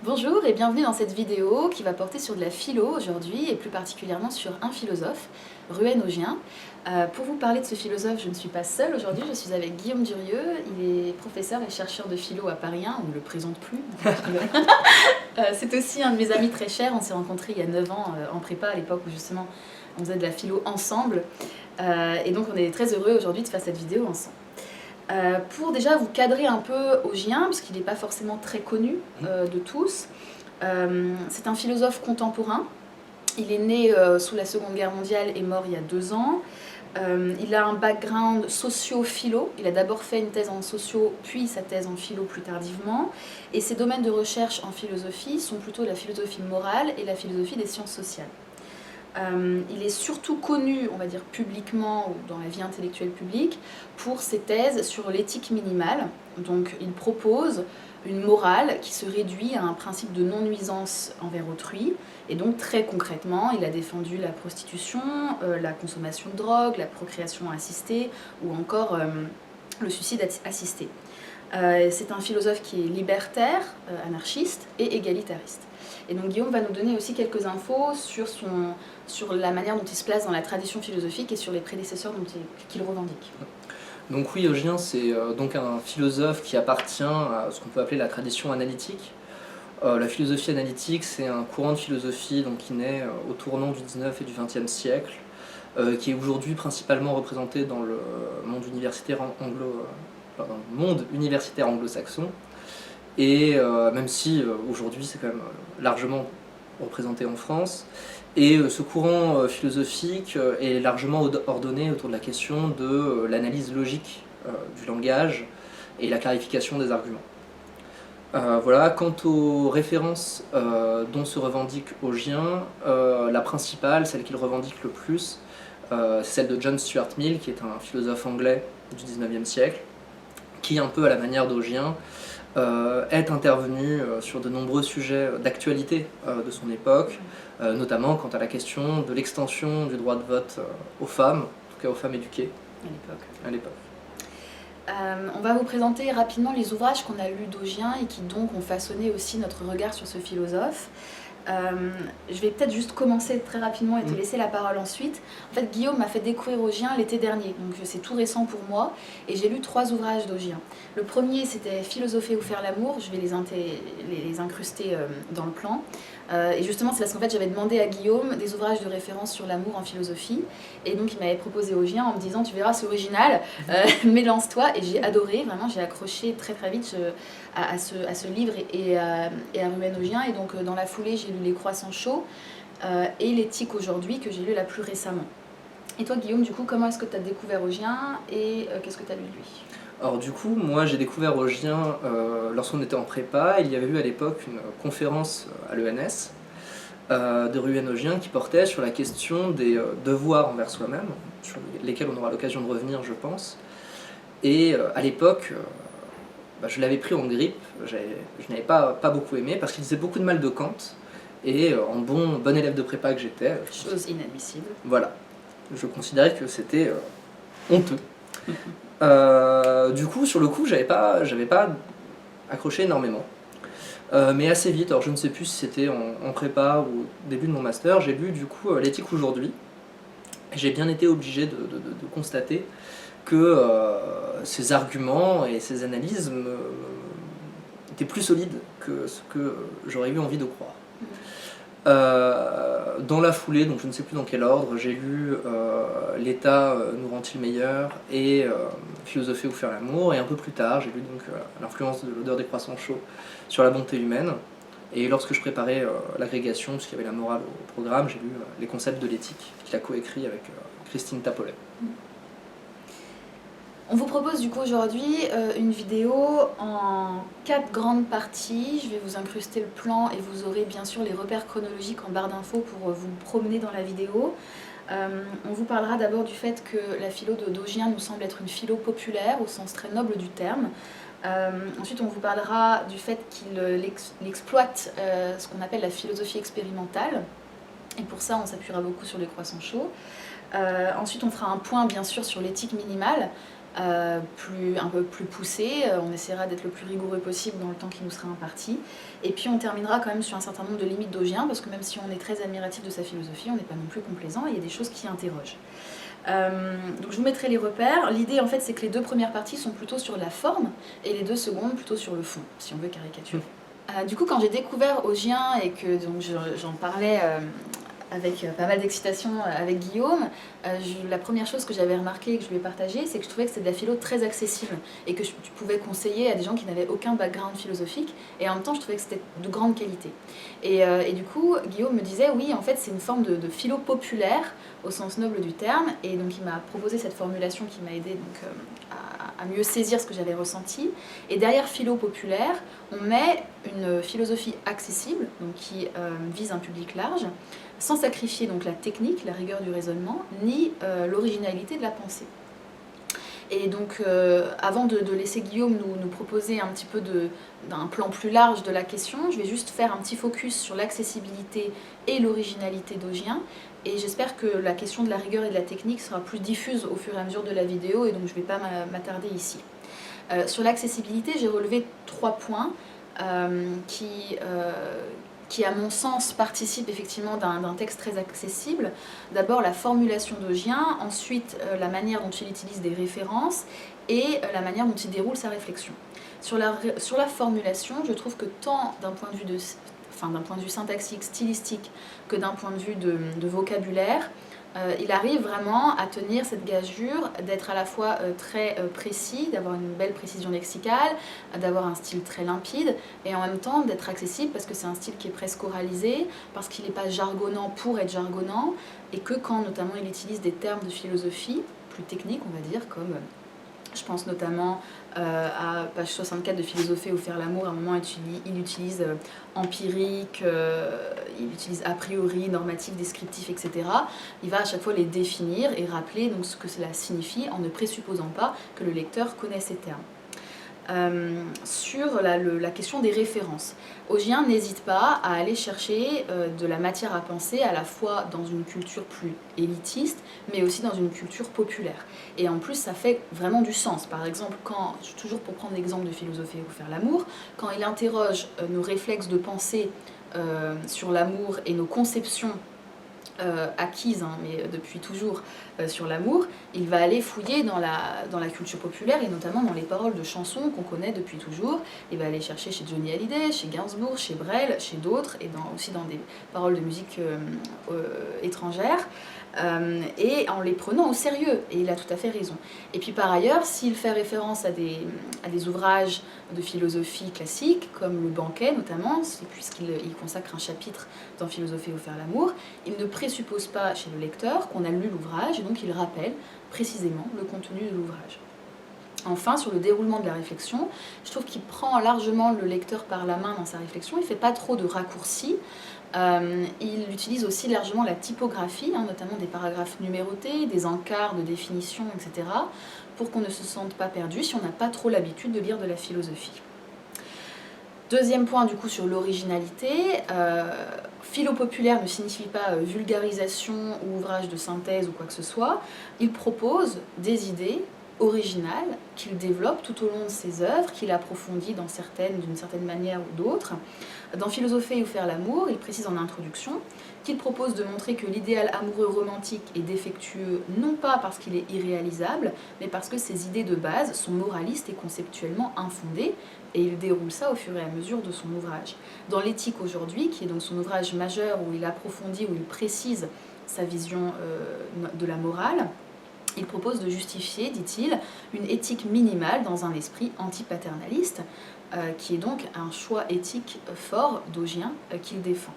Bonjour et bienvenue dans cette vidéo qui va porter sur de la philo aujourd'hui et plus particulièrement sur un philosophe, Rueil Ogien. Pour vous parler de ce philosophe, je ne suis pas seule aujourd'hui, je suis avec Guillaume Durieux. Il est professeur et chercheur de philo à Paris 1, on ne le présente plus. C'est aussi un de mes amis très chers, on s'est rencontrés il y a 9 ans en prépa à l'époque où justement on faisait de la philo ensemble. Et donc on est très heureux aujourd'hui de faire cette vidéo ensemble. Pour déjà vous cadrer un peu Ogien, puisqu'il n'est pas forcément très connu de tous, c'est un philosophe contemporain. Il est né sous la Seconde Guerre mondiale et mort il y a 2 ans. Il a un background socio-philo. Il a d'abord fait une thèse en socio, puis sa thèse en philo plus tardivement. Et ses domaines de recherche en philosophie sont plutôt la philosophie morale et la philosophie des sciences sociales. Il est surtout connu, on va dire publiquement ou dans la vie intellectuelle publique, pour ses thèses sur l'éthique minimale. Donc il propose une morale qui se réduit à un principe de non-nuisance envers autrui. Et donc très concrètement, il a défendu la prostitution, la consommation de drogue, la procréation assistée ou encore le suicide assisté. C'est un philosophe qui est libertaire, anarchiste et égalitariste. Et donc Guillaume va nous donner aussi quelques infos sur la manière dont il se place dans la tradition philosophique et sur les prédécesseurs qu'il revendique. Donc oui, Ogien, c'est donc un philosophe qui appartient à ce qu'on peut appeler la tradition analytique. La philosophie analytique, c'est un courant de philosophie donc, qui naît au tournant du 19 et du 20e siècle, qui est aujourd'hui principalement représenté dans le monde universitaire anglo-saxon. Et même si aujourd'hui c'est quand même largement représenté en France, et ce courant philosophique est largement ordonné autour de la question de l'analyse logique du langage et la clarification des arguments. Voilà. Quant aux références dont se revendique Ogien, la principale, celle qu'il revendique le plus, c'est celle de John Stuart Mill, qui est un philosophe anglais du 19e siècle, qui, un peu à la manière d'Ogien, est intervenu sur de nombreux sujets d'actualité de son époque, notamment quant à la question de l'extension du droit de vote aux femmes, en tout cas aux femmes éduquées à l'époque. On va vous présenter rapidement les ouvrages qu'on a lus d'Ogien et qui donc ont façonné aussi notre regard sur ce philosophe. Je vais peut-être juste commencer très rapidement et te laisser la parole ensuite. En fait, Guillaume m'a fait découvrir Ogien l'été dernier, donc c'est tout récent pour moi, et j'ai lu 3 ouvrages d'Ogien. Le premier, c'était Philosopher ou faire l'amour, je vais les incruster dans le plan. Et justement, c'est parce qu'en fait, j'avais demandé à Guillaume des ouvrages de référence sur l'amour en philosophie, et donc il m'avait proposé Ogien en me disant, tu verras, c'est original, mais lance-toi, et j'ai adoré, vraiment, j'ai accroché très très vite à ce livre et à Rueil Ogien, et donc dans la foulée, j'ai lu Les Croissants chauds et L'éthique aujourd'hui, que j'ai lu la plus récemment. Et toi, Guillaume, du coup, comment est-ce que tu as découvert Ogien et qu'est-ce que tu as lu de lui ? Alors du coup, moi j'ai découvert Ogien lorsqu'on était en prépa. Il y avait eu à l'époque une conférence à l'ENS de Rueil Ogien qui portait sur la question des devoirs envers soi-même, sur lesquels on aura l'occasion de revenir, je pense. Et à l'époque, je l'avais pris en grippe, je n'avais pas beaucoup aimé parce qu'il disait beaucoup de mal de Kant. Et en bon élève de prépa que j'étais... Chose inadmissible. Voilà, je considérais que c'était honteux. Du coup, sur le coup, j'avais pas accroché énormément. Mais assez vite, alors je ne sais plus si c'était en prépa ou au début de mon master, j'ai lu du coup L'éthique aujourd'hui. J'ai bien été obligé de constater que ces arguments et ces analyses étaient plus solides que ce que j'aurais eu envie de croire. Dans la foulée, donc je ne sais plus dans quel ordre, j'ai lu L'État nous rend-il meilleur et Philosopher ou faire l'amour, et un peu plus tard j'ai lu donc L'influence de l'odeur des croissants chauds sur la bonté humaine. Et lorsque je préparais l'agrégation, puisqu'il y avait la morale au programme, j'ai lu Les concepts de l'éthique, qu'il a coécrit avec Christine Tapolet. On vous propose du coup aujourd'hui une vidéo en 4 grandes parties. Je vais vous incruster le plan et vous aurez bien sûr les repères chronologiques en barre d'infos pour vous promener dans la vidéo. On vous parlera d'abord du fait que la philo d'Ogien nous semble être une philo populaire au sens très noble du terme. Ensuite, on vous parlera du fait qu'il exploite ce qu'on appelle la philosophie expérimentale. Et pour ça, on s'appuiera beaucoup sur les croissants chauds. Ensuite, on fera un point bien sûr sur l'éthique minimale. un peu plus poussée. On essaiera d'être le plus rigoureux possible dans le temps qui nous sera imparti. Et puis on terminera quand même sur un certain nombre de limites d'Augien, parce que même si on est très admiratif de sa philosophie, on n'est pas non plus complaisant, et il y a des choses qui interrogent. Donc je vous mettrai les repères. L'idée en fait c'est que les 2 premières parties sont plutôt sur la forme et les 2 secondes plutôt sur le fond, si on veut caricaturer. Du coup quand j'ai découvert Augien et que donc, j'en parlais avec pas mal d'excitation avec Guillaume, la première chose que j'avais remarqué et que je lui ai partagée, c'est que je trouvais que c'était de la philo très accessible et que tu pouvais conseiller à des gens qui n'avaient aucun background philosophique, et en même temps je trouvais que c'était de grande qualité. Et du coup Guillaume me disait oui en fait c'est une forme de philo populaire au sens noble du terme, et donc il m'a proposé cette formulation qui m'a aidé donc, à mieux saisir ce que j'avais ressenti. Et derrière philo populaire, on met une philosophie accessible, donc qui vise un public large, sans sacrifier donc la technique, la rigueur du raisonnement, ni l'originalité de la pensée. Et donc, avant de laisser Guillaume nous proposer un petit peu d'un plan plus large de la question, je vais juste faire un petit focus sur l'accessibilité et l'originalité d'Augien. Et j'espère que la question de la rigueur et de la technique sera plus diffuse au fur et à mesure de la vidéo, et donc je ne vais pas m'attarder ici. Sur l'accessibilité, j'ai relevé 3 points qui, à mon sens, participent effectivement d'un texte très accessible. D'abord la formulation d'Augien, ensuite la manière dont il utilise des références et la manière dont il déroule sa réflexion. Sur la formulation, je trouve que tant d'un point de vue syntaxique, stylistique, que d'un point de vue de vocabulaire, il arrive vraiment à tenir cette gageure d'être à la fois très précis, d'avoir une belle précision lexicale, d'avoir un style très limpide, et en même temps d'être accessible parce que c'est un style qui est presque oralisé, parce qu'il n'est pas jargonnant pour être jargonnant, et que quand notamment il utilise des termes de philosophie plus techniques, on va dire, comme je pense notamment à page 64 de Philosopher ou faire l'amour, à un moment il utilise empirique, il utilise a priori, normatif, descriptif, etc. Il va à chaque fois les définir et rappeler donc ce que cela signifie en ne présupposant pas que le lecteur connaît ces termes. Sur la question des références, Augien n'hésite pas à aller chercher de la matière à penser à la fois dans une culture plus élitiste, mais aussi dans une culture populaire. Et en plus, ça fait vraiment du sens. Par exemple, toujours pour prendre l'exemple de Philosopher ou faire l'amour, quand il interroge nos réflexes de pensée sur l'amour et nos conceptions acquise, mais depuis toujours sur l'amour, il va aller fouiller dans la culture populaire et notamment dans les paroles de chansons qu'on connaît depuis toujours. Il va aller chercher chez Johnny Hallyday, chez Gainsbourg, chez Brel, chez d'autres, et aussi dans des paroles de musique étrangère, et en les prenant au sérieux, et il a tout à fait raison. Et puis par ailleurs, s'il fait référence à des ouvrages de philosophie classique, comme le Banquet notamment, puisqu'il consacre un chapitre dans Philosopher ou faire l'amour, il ne présuppose pas chez le lecteur qu'on a lu l'ouvrage, et donc il rappelle précisément le contenu de l'ouvrage. Enfin, sur le déroulement de la réflexion, je trouve qu'il prend largement le lecteur par la main dans sa réflexion, il ne fait pas trop de raccourcis, il utilise aussi largement la typographie, notamment des paragraphes numérotés, des encarts de définition, etc., pour qu'on ne se sente pas perdu si on n'a pas trop l'habitude de lire de la philosophie. Deuxième point du coup sur l'originalité, philo populaire ne signifie pas vulgarisation ou ouvrage de synthèse ou quoi que ce soit. Il propose des idées originales qu'il développe tout au long de ses œuvres, qu'il approfondit d'une certaine manière ou d'autre. Dans Philosopher ou faire l'amour, il précise en introduction qu'il propose de montrer que l'idéal amoureux romantique est défectueux, non pas parce qu'il est irréalisable, mais parce que ses idées de base sont moralistes et conceptuellement infondées, et il déroule ça au fur et à mesure de son ouvrage. Dans L'éthique aujourd'hui, qui est donc son ouvrage majeur où il approfondit, où il précise sa vision de la morale, il propose de justifier, dit-il, une éthique minimale dans un esprit antipaternaliste, qui est donc un choix éthique fort d'Augien qu'il défend.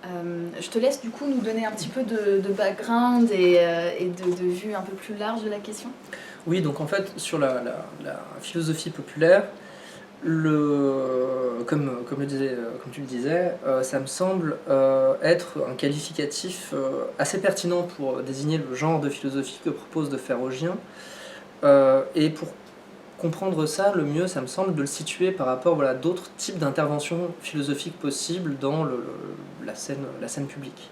Je te laisse du coup nous donner un petit peu de background et de vue un peu plus large de la question. Oui, donc en fait, sur la philosophie populaire, comme tu le disais, ça me semble être un qualificatif assez pertinent pour désigner le genre de philosophie que propose de faire Augien. Et pour comprendre ça, le mieux, ça me semble, de le situer par rapport à d'autres types d'interventions philosophiques possibles dans la scène publique.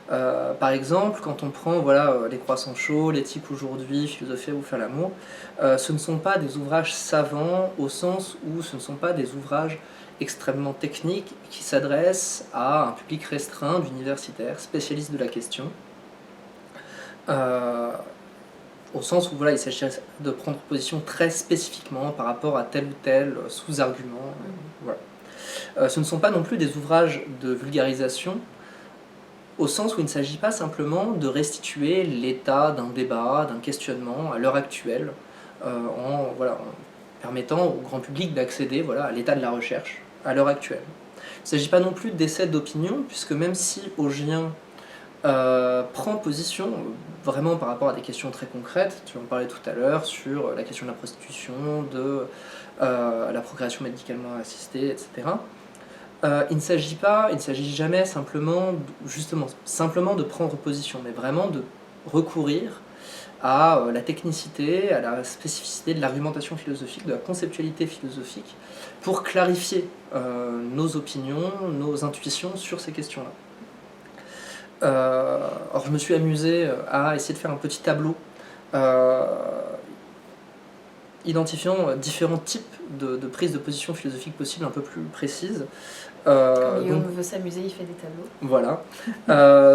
Par exemple, quand on prend les croissants chauds, l'éthique aujourd'hui, philosopher ou faire l'amour, ce ne sont pas des ouvrages savants au sens où ce ne sont pas des ouvrages extrêmement techniques qui s'adressent à un public restreint d'universitaires, spécialistes de la question, au sens où il s'agit de prendre position très spécifiquement par rapport à tel ou tel sous-argument. Ce ne sont pas non plus des ouvrages de vulgarisation, au sens où il ne s'agit pas simplement de restituer l'état d'un débat, d'un questionnement à l'heure actuelle, en permettant au grand public d'accéder à l'état de la recherche à l'heure actuelle. Il ne s'agit pas non plus d'essais d'opinion, puisque même si Augien prend position vraiment par rapport à des questions très concrètes, tu en parlais tout à l'heure, sur la question de la prostitution, de la procréation médicalement assistée, etc., il ne s'agit jamais simplement de prendre position, mais vraiment de recourir à la technicité, à la spécificité de l'argumentation philosophique, de la conceptualité philosophique, pour clarifier nos opinions, nos intuitions sur ces questions-là. Alors je me suis amusé à essayer de faire un petit tableau identifiant différents types de prises de position philosophique possibles un peu plus précises. Comme Guillaume veut s'amuser, il fait des tableaux. Voilà.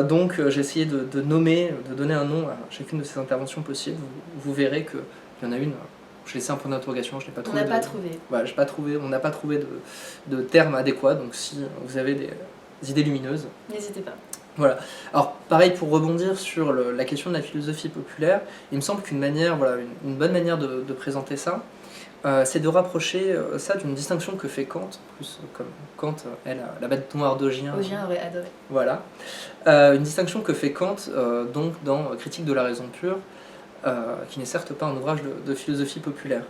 Donc j'ai essayé de donner un nom à chacune de ces interventions possibles. Vous verrez qu'il y en a une, je laissais un point d'interrogation, je n'ai pas trouvé. On n'a pas trouvé. Voilà, on n'a pas trouvé de terme adéquat, donc si vous avez des idées lumineuses, n'hésitez pas. Voilà. Alors pareil, pour rebondir sur la question de la philosophie populaire, il me semble qu'une une bonne manière de présenter ça, c'est de rapprocher ça d'une distinction que fait Kant, plus comme Kant est la bête noire d'Augien. Augien aurait adoré. Voilà. Une distinction que fait Kant donc dans Critique de la raison pure, qui n'est certes pas un ouvrage de philosophie populaire.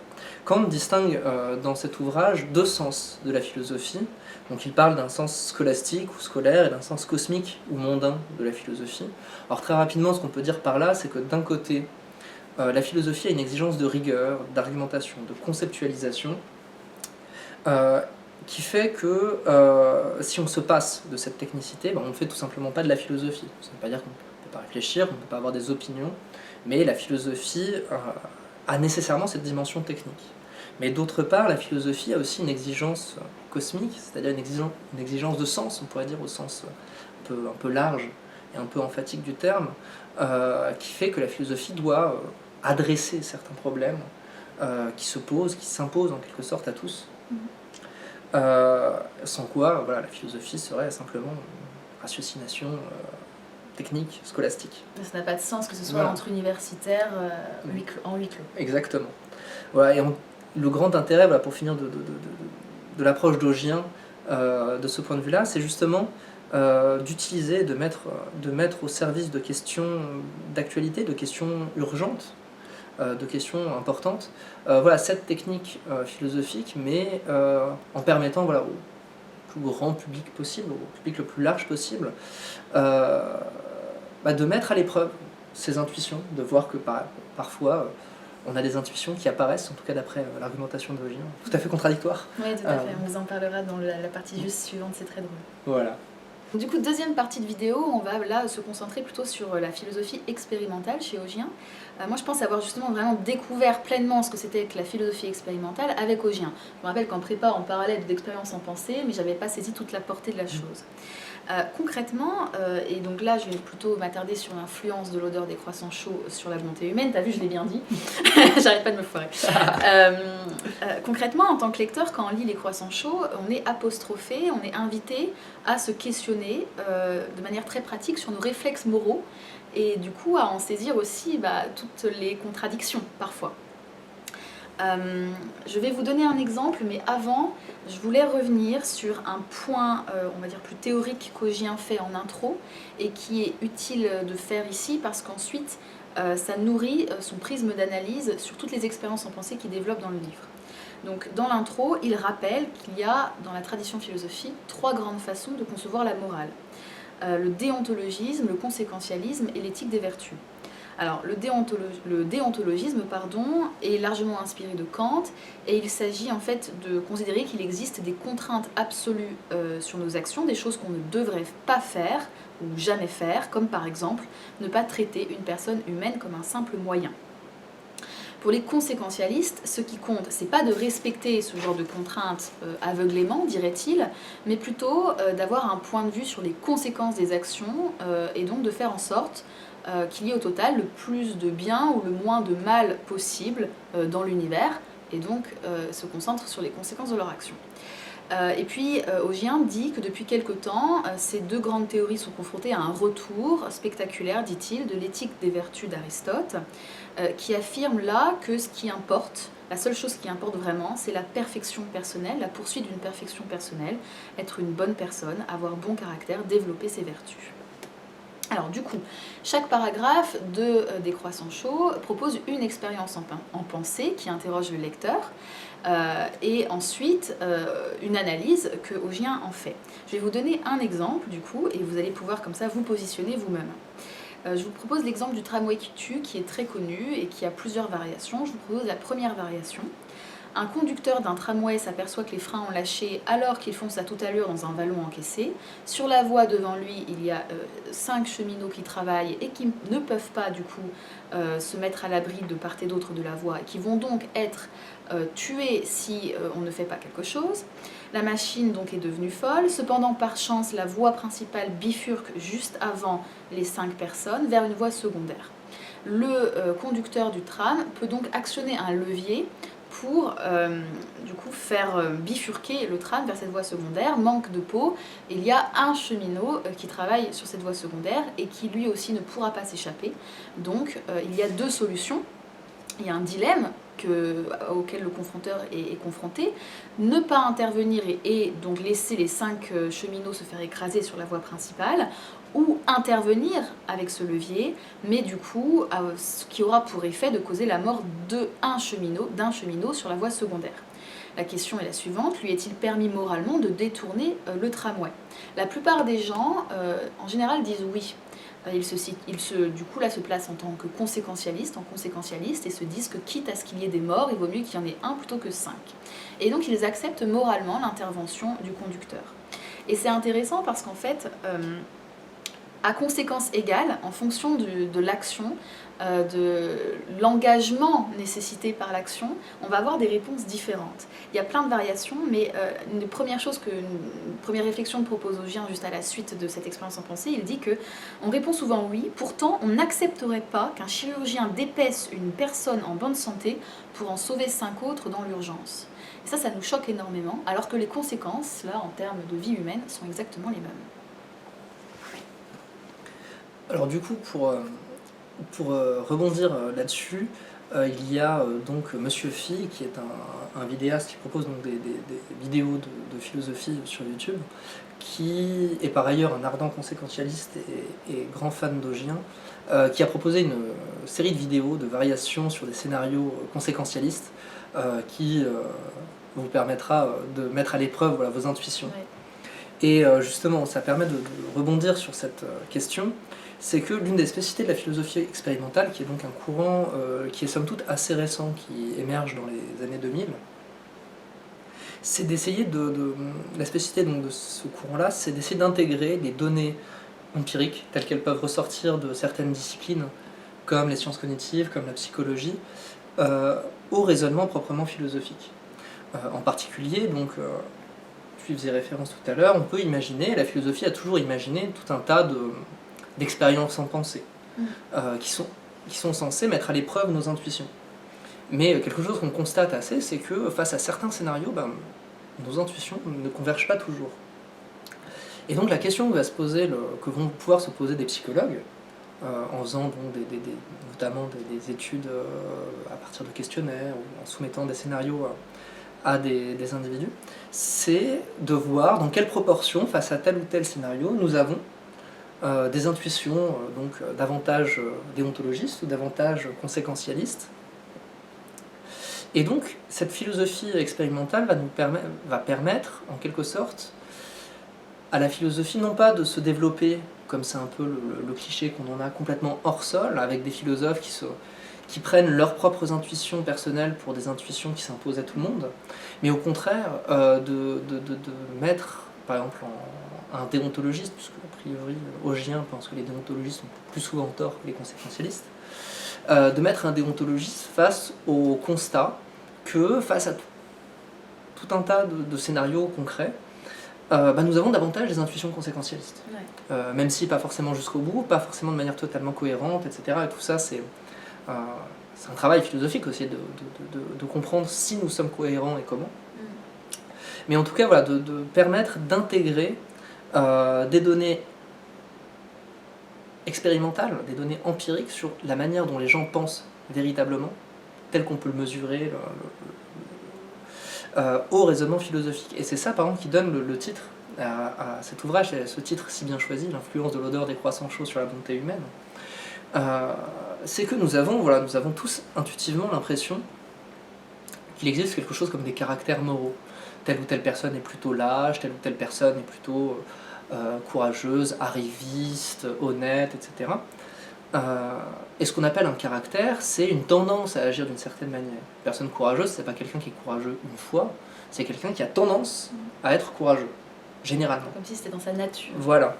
Kant distingue dans cet ouvrage deux sens de la philosophie. Donc il parle d'un sens scolastique ou scolaire et d'un sens cosmique ou mondain de la philosophie. Alors très rapidement, ce qu'on peut dire par là, c'est que d'un côté, la philosophie a une exigence de rigueur, d'argumentation, de conceptualisation, qui fait que si on se passe de cette technicité, on ne fait tout simplement pas de la philosophie. Ça ne veut pas dire qu'on ne peut pas réfléchir, on ne peut pas avoir des opinions, mais la philosophie a nécessairement cette dimension technique. Mais d'autre part, la philosophie a aussi une exigence cosmique, c'est-à-dire une exigence de sens, on pourrait dire au sens un peu large et un peu emphatique du terme, qui fait que la philosophie doit adresser certains problèmes qui se posent, qui s'imposent en quelque sorte à tous. Sans quoi la philosophie serait simplement une ratiocination technique, scolastique. Ça n'a pas de sens que ce soit entre universitaires en huis clos. Exactement. Voilà, et le grand intérêt, pour finir de l'approche d'Augien de ce point de vue-là, c'est justement d'utiliser, de mettre au service de questions d'actualité, de questions urgentes, de questions importantes, cette technique philosophique, mais en permettant au plus grand public possible, au public le plus large possible, de mettre à l'épreuve ces intuitions, de voir que parfois on a des intuitions qui apparaissent, en tout cas d'après l'argumentation d'Augien, tout à fait contradictoires. Oui, tout à fait, on vous en parlera dans la partie juste suivante, c'est très drôle. Voilà. Du coup, deuxième partie de vidéo, on va là se concentrer plutôt sur la philosophie expérimentale chez Augien. Moi, je pense avoir justement vraiment découvert pleinement ce que c'était que la philosophie expérimentale avec Augien. Je me rappelle qu'en prépa, en parallèle d'expérience en pensée, mais j'avais pas saisi toute la portée de la chose. Concrètement, et donc là je vais plutôt m'attarder sur l'influence de l'odeur des croissants chauds sur la bonté humaine, t'as vu, je l'ai bien dit, j'arrête pas de me foirer. Concrètement, en tant que lecteur, quand on lit les croissants chauds, on est apostrophé, on est invité à se questionner de manière très pratique sur nos réflexes moraux et du coup à en saisir aussi toutes les contradictions parfois. Je vais vous donner un exemple, mais avant, je voulais revenir sur un point, on va dire plus théorique qu'Augien fait en intro et qui est utile de faire ici parce qu'ensuite ça nourrit son prisme d'analyse sur toutes les expériences en pensée qu'il développe dans le livre. Donc dans l'intro, il rappelle qu'il y a dans la tradition philosophique 3 grandes façons de concevoir la morale. Le déontologisme, le conséquentialisme et l'éthique des vertus. Alors, le déontologisme est largement inspiré de Kant, et il s'agit en fait de considérer qu'il existe des contraintes absolues sur nos actions, des choses qu'on ne devrait pas faire ou jamais faire, comme par exemple ne pas traiter une personne humaine comme un simple moyen. Pour les conséquentialistes, ce qui compte, c'est pas de respecter ce genre de contraintes aveuglément, dirait-il, mais plutôt d'avoir un point de vue sur les conséquences des actions et donc de faire en sorte qu'il y ait au total le plus de bien ou le moins de mal possible dans l'univers, et donc se concentre sur les conséquences de leur action. Et puis Augien dit que depuis quelque temps, ces deux grandes théories sont confrontées à un retour spectaculaire, dit-il, de l'éthique des vertus d'Aristote, qui affirme là que ce qui importe, la seule chose qui importe vraiment, c'est la perfection personnelle, la poursuite d'une perfection personnelle, être une bonne personne, avoir bon caractère, développer ses vertus. Alors du coup, chaque paragraphe de Décroissant Chaud propose une expérience en pensée qui interroge le lecteur, et ensuite une analyse que Augien en fait. Je vais vous donner un exemple du coup, et vous allez pouvoir comme ça vous positionner vous-même. Je vous propose l'exemple du tramway qui tue, qui est très connu et qui a plusieurs variations. Je vous propose la première variation. Un conducteur d'un tramway s'aperçoit que les freins ont lâché alors qu'il fonce à toute allure dans un vallon encaissé. Sur la voie devant lui, il y a 5 cheminots qui travaillent et qui ne peuvent pas du coup se mettre à l'abri de part et d'autre de la voie et qui vont donc être tués si on ne fait pas quelque chose. La machine donc est devenue folle, cependant par chance la voie principale bifurque juste avant les 5 personnes vers une voie secondaire. Le conducteur du tram peut donc actionner un levier pour du coup faire bifurquer le tram vers cette voie secondaire. Manque de peau, il y a un cheminot qui travaille sur cette voie secondaire et qui lui aussi ne pourra pas s'échapper. Donc il y a deux solutions. Il y a un dilemme auquel le confronteur est confronté, ne pas intervenir et donc laisser les 5 cheminots se faire écraser sur la voie principale, ou intervenir avec ce levier, mais du coup, ce qui aura pour effet de causer la mort d'un cheminot sur la voie secondaire. La question est la suivante, lui est-il permis moralement de détourner le tramway? La plupart des gens, en général, disent oui. Du coup, là, se placent en tant que conséquentialistes, et se disent que quitte à ce qu'il y ait des morts, il vaut mieux qu'il y en ait un plutôt que 5. Et donc, ils acceptent moralement l'intervention du conducteur. Et c'est intéressant parce qu'en fait, à conséquence égale, en fonction de l'action, de l'engagement nécessité par l'action, on va avoir des réponses différentes. Il y a plein de variations, mais une première réflexion que propose Augien juste à la suite de cette expérience en pensée, il dit que on répond souvent oui, pourtant on n'accepterait pas qu'un chirurgien dépaisse une personne en bonne santé pour en sauver 5 autres dans l'urgence. Et ça nous choque énormément, alors que les conséquences, là, en termes de vie humaine, sont exactement les mêmes. Alors du coup, pour rebondir là-dessus, il y a donc Monsieur Phi, qui est un vidéaste qui propose donc des vidéos de philosophie sur YouTube, qui est par ailleurs un ardent conséquentialiste et grand fan d'Augien, qui a proposé une série de vidéos de variations sur des scénarios conséquentialistes qui vous permettra de mettre à l'épreuve vos intuitions. Ouais. Et justement, ça permet de rebondir sur cette question. C'est que l'une des spécificités de la philosophie expérimentale, qui est donc un courant qui est somme toute assez récent, qui émerge dans les années 2000, c'est d'essayer la spécificité donc de ce courant-là, c'est d'essayer d'intégrer les données empiriques, telles qu'elles peuvent ressortir de certaines disciplines, comme les sciences cognitives, comme la psychologie, au raisonnement proprement philosophique. En particulier, donc, je faisais référence tout à l'heure, on peut imaginer, la philosophie a toujours imaginé tout un tas d'expériences en pensée, qui sont censées mettre à l'épreuve nos intuitions. Mais quelque chose qu'on constate assez, c'est que face à certains scénarios, nos intuitions ne convergent pas toujours. Et donc la question que vont pouvoir se poser des psychologues, en faisant donc notamment des études à partir de questionnaires, ou en soumettant des scénarios à des individus, c'est de voir dans quelle proportion, face à tel ou tel scénario, nous avons des intuitions davantage déontologistes ou davantage conséquentialistes. Et donc, cette philosophie expérimentale va permettre, en quelque sorte, à la philosophie non pas de se développer comme c'est un peu le cliché qu'on en a complètement hors sol, avec des philosophes qui prennent leurs propres intuitions personnelles pour des intuitions qui s'imposent à tout le monde, mais au contraire de mettre, par exemple, un déontologiste, puisque a priori Augien pense que les déontologistes ont plus souvent tort que les conséquentialistes, de mettre un déontologiste face au constat que face à tout un tas de scénarios concrets, nous avons davantage des intuitions conséquentialistes. Ouais. Même si pas forcément jusqu'au bout, pas forcément de manière totalement cohérente, etc. Et tout ça, c'est un travail philosophique aussi de comprendre si nous sommes cohérents et comment. Mais en tout cas, voilà, de permettre d'intégrer des données expérimentales, des données empiriques sur la manière dont les gens pensent véritablement, tel qu'on peut le mesurer au raisonnement philosophique. Et c'est ça, par exemple, qui donne le titre à cet ouvrage, ce titre si bien choisi, l'influence de l'odeur des croissants chauds sur la bonté humaine. C'est que nous avons tous intuitivement l'impression qu'il existe quelque chose comme des caractères moraux. Telle ou telle personne est plutôt lâche, telle ou telle personne est plutôt courageuse, arriviste, honnête, etc. Et ce qu'on appelle un caractère, c'est une tendance à agir d'une certaine manière. Une personne courageuse, c'est pas quelqu'un qui est courageux une fois, c'est quelqu'un qui a tendance à être courageux, généralement. Comme si c'était dans sa nature. Voilà.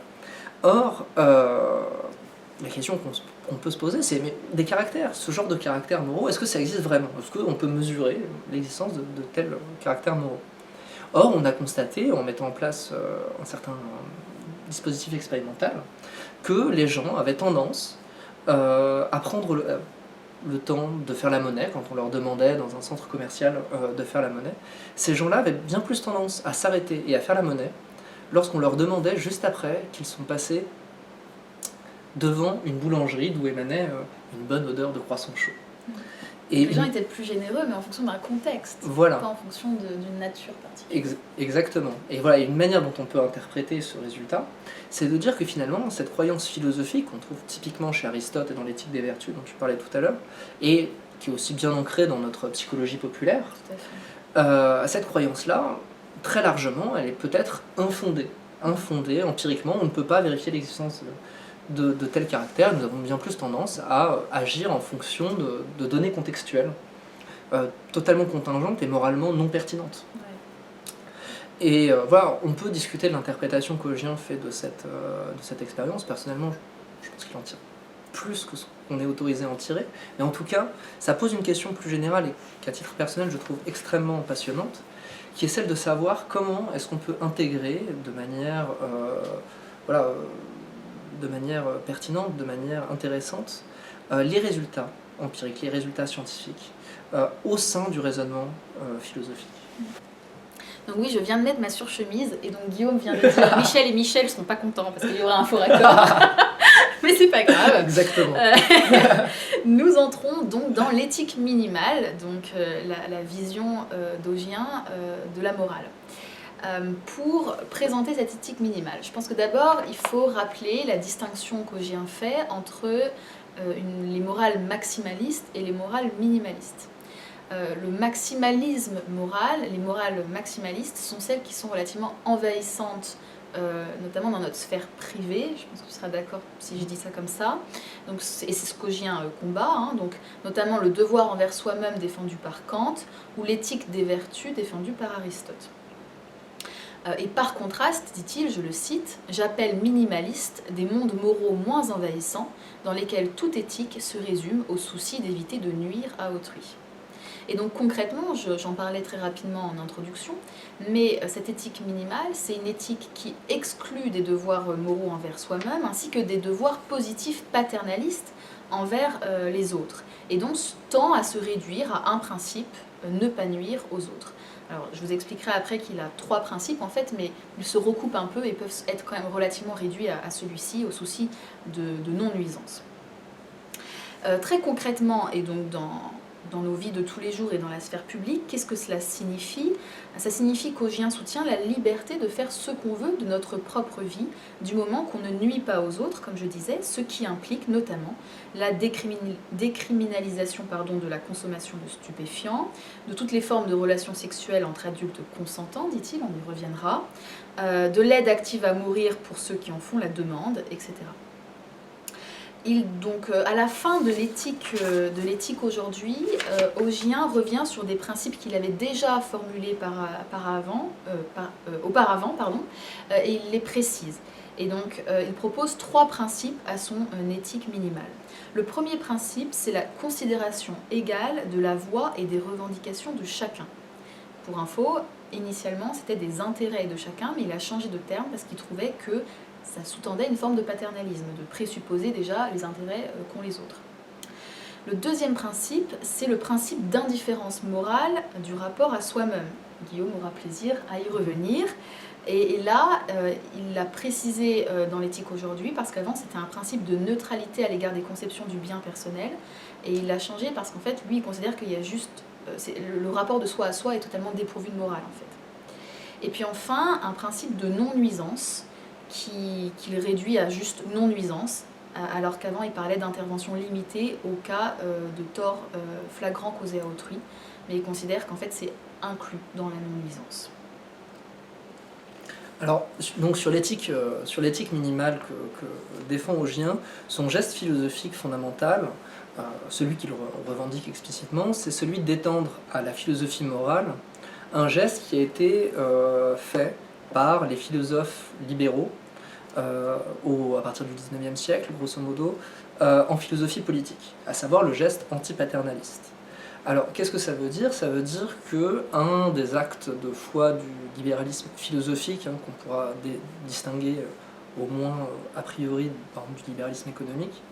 Or, la question qu'on peut se poser, c'est mais des caractères, ce genre de caractères moraux, est-ce que ça existe vraiment? Est-ce qu'on peut mesurer l'existence de tels caractères moraux? Or, on a constaté, en mettant en place un certain dispositif expérimental, que les gens avaient tendance à prendre le temps de faire la monnaie, quand on leur demandait dans un centre commercial de faire la monnaie. Ces gens-là avaient bien plus tendance à s'arrêter et à faire la monnaie lorsqu'on leur demandait juste après qu'ils sont passés devant une boulangerie d'où émanait une bonne odeur de croissant chaud. Et les gens étaient plus généreux, mais en fonction d'un contexte, voilà. Pas en fonction d'une nature particulière. Exactement. Et voilà, une manière dont on peut interpréter ce résultat, c'est de dire que finalement, cette croyance philosophique qu'on trouve typiquement chez Aristote et dans l'éthique des vertus dont tu parlais tout à l'heure, et qui est aussi bien ancrée dans notre psychologie populaire, Tout à fait. Cette croyance-là, très largement, elle est peut-être infondée, empiriquement, on ne peut pas vérifier l'existence de tels caractères. Nous avons bien plus tendance à agir en fonction de données contextuelles, totalement contingentes et moralement non pertinentes. Ouais. Et voilà, on peut discuter de l'interprétation qu'Augien fait de cette expérience. Personnellement, je pense qu'il en tire plus que ce qu'on est autorisé à en tirer. Mais en tout cas, ça pose une question plus générale et qu'à titre personnel, je trouve extrêmement passionnante, qui est celle de savoir comment est-ce qu'on peut intégrer de manière de manière pertinente, de manière intéressante, les résultats empiriques, les résultats scientifiques, au sein du raisonnement philosophique. Donc oui, je viens de mettre ma surchemise, et donc Guillaume vient de dire Michel et Michel sont pas contents parce qu'il y aura un faux raccord. Mais c'est pas grave. Exactement. Nous entrons donc dans l'éthique minimale, donc la vision d'Augien de la morale. Pour présenter cette éthique minimale, je pense que d'abord il faut rappeler la distinction qu'Augien fait entre les morales maximalistes et les morales minimalistes. Le maximalisme moral, les morales maximalistes sont celles qui sont relativement envahissantes, notamment dans notre sphère privée. Je pense que tu seras d'accord si je dis ça comme ça. Donc, et c'est ce qu'Augien combat, hein, donc, notamment le devoir envers soi-même défendu par Kant ou l'éthique des vertus défendue par Aristote. Et par contraste, dit-il, je le cite, « J'appelle minimalistes des mondes moraux moins envahissants dans lesquels toute éthique se résume au souci d'éviter de nuire à autrui. » Et donc concrètement, j'en parlais très rapidement en introduction, mais cette éthique minimale, c'est une éthique qui exclut des devoirs moraux envers soi-même, ainsi que des devoirs positifs paternalistes envers les autres, et donc tend à se réduire à un principe, ne pas nuire aux autres. Alors, je vous expliquerai après qu'il a 3 principes en fait, mais ils se recoupent un peu et peuvent être quand même relativement réduits à celui-ci, au souci de non-nuisance. Très concrètement, et donc dans nos vies de tous les jours et dans la sphère publique. Qu'est-ce que cela signifie? Ça signifie qu'Augien soutient la liberté de faire ce qu'on veut de notre propre vie, du moment qu'on ne nuit pas aux autres, comme je disais, ce qui implique notamment la décriminalisation de la consommation de stupéfiants, de toutes les formes de relations sexuelles entre adultes consentants, dit-il, on y reviendra, de l'aide active à mourir pour ceux qui en font la demande, etc. Donc, à la fin de l'éthique aujourd'hui, Augien revient sur des principes qu'il avait déjà formulés auparavant, et il les précise. Et donc, il propose 3 principes à son éthique minimale. Le premier principe, c'est la considération égale de la voix et des revendications de chacun. Pour info, initialement, c'était des intérêts de chacun, mais il a changé de terme parce qu'il trouvait que ça sous-tendait une forme de paternalisme, de présupposer déjà les intérêts qu'ont les autres. Le deuxième principe, c'est le principe d'indifférence morale du rapport à soi-même. Guillaume aura plaisir à y revenir. Et là, il l'a précisé dans l'éthique aujourd'hui, parce qu'avant c'était un principe de neutralité à l'égard des conceptions du bien personnel, et il l'a changé parce qu'en fait, lui, il considère qu'il y a juste... le rapport de soi à soi est totalement dépourvu de morale, en fait. Et puis enfin, un principe de non-nuisance, qu'il réduit à juste non-nuisance, alors qu'avant il parlait d'intervention limitée au cas de tort flagrant causé à autrui, mais il considère qu'en fait c'est inclus dans la non-nuisance. Alors, donc sur l'éthique minimale que défend Augien, son geste philosophique fondamental, celui qu'il revendique explicitement, c'est celui d'étendre à la philosophie morale un geste qui a été fait par les philosophes libéraux à partir du XIXe siècle, grosso modo, en philosophie politique, à savoir le geste antipaternaliste. Alors, qu'est-ce que ça veut dire? Ça veut dire qu'un des actes de foi du libéralisme philosophique, qu'on pourra distinguer au moins a priori du libéralisme économique,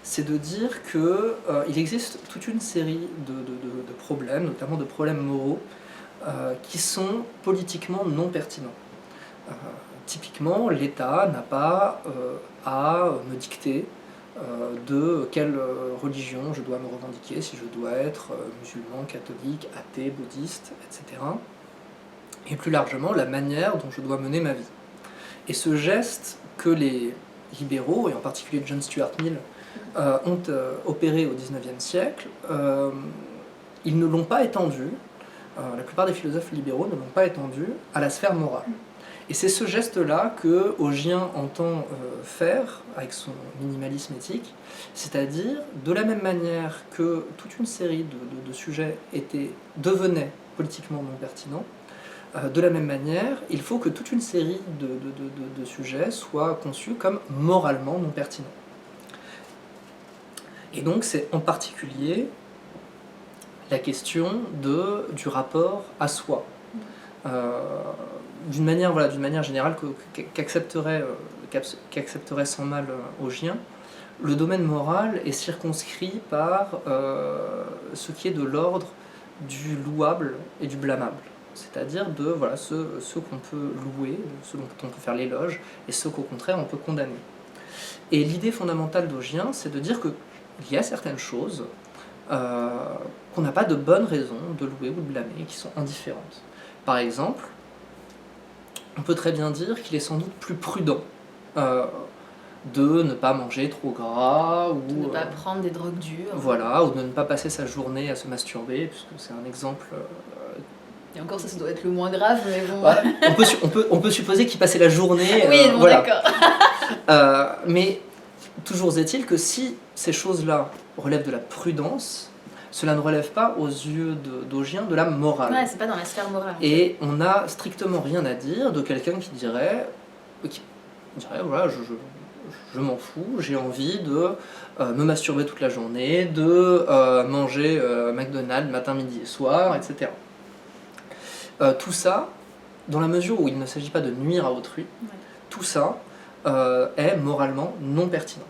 c'est de dire qu'il existe toute une série de problèmes, notamment de problèmes moraux, qui sont politiquement non pertinents. Typiquement, l'État n'a pas à me dicter de quelle religion je dois me revendiquer, si je dois être musulman, catholique, athée, bouddhiste, etc. Et plus largement, la manière dont je dois mener ma vie. Et ce geste que les libéraux, et en particulier John Stuart Mill, ont opéré au XIXe siècle, ils ne l'ont pas étendu, la plupart des philosophes libéraux ne l'ont pas étendu à la sphère morale. Et c'est ce geste-là que Augien entend faire avec son minimalisme éthique, c'est-à-dire de la même manière que toute une série de sujets devenaient politiquement non pertinents, de la même manière, il faut que toute une série de sujets soient conçus comme moralement non pertinents. Et donc c'est en particulier la question du rapport à soi. D'une manière générale qu'accepterait sans mal Augien, le domaine moral est circonscrit par ce qui est de l'ordre du louable et du blâmable, c'est-à-dire de ce qu'on peut louer, ce dont on peut faire l'éloge, et ce qu'au contraire on peut condamner. Et l'idée fondamentale d'Augien, c'est de dire qu'il y a certaines choses qu'on n'a pas de bonnes raisons de louer ou de blâmer, qui sont indifférentes. Par exemple, on peut très bien dire qu'il est sans doute plus prudent de ne pas manger trop gras, ou de ne pas prendre des drogues dures. Voilà, ou de ne pas passer sa journée à se masturber, puisque c'est un exemple... Et encore, ça doit être le moins grave, mais bon... Ouais, on peut supposer qu'il passait la journée... oui, bon, voilà. D'accord. Mais toujours est-il que si ces choses-là relèvent de la prudence, cela ne relève pas aux yeux d'Augien de la morale. Ouais, c'est pas dans la sphère morale. Et on n'a strictement rien à dire de quelqu'un qui dirait voilà, je m'en fous, j'ai envie de me masturber toute la journée, de manger McDonald's matin, midi et soir, etc. Tout ça, dans la mesure où il ne s'agit pas de nuire à autrui, tout ça est moralement non pertinent.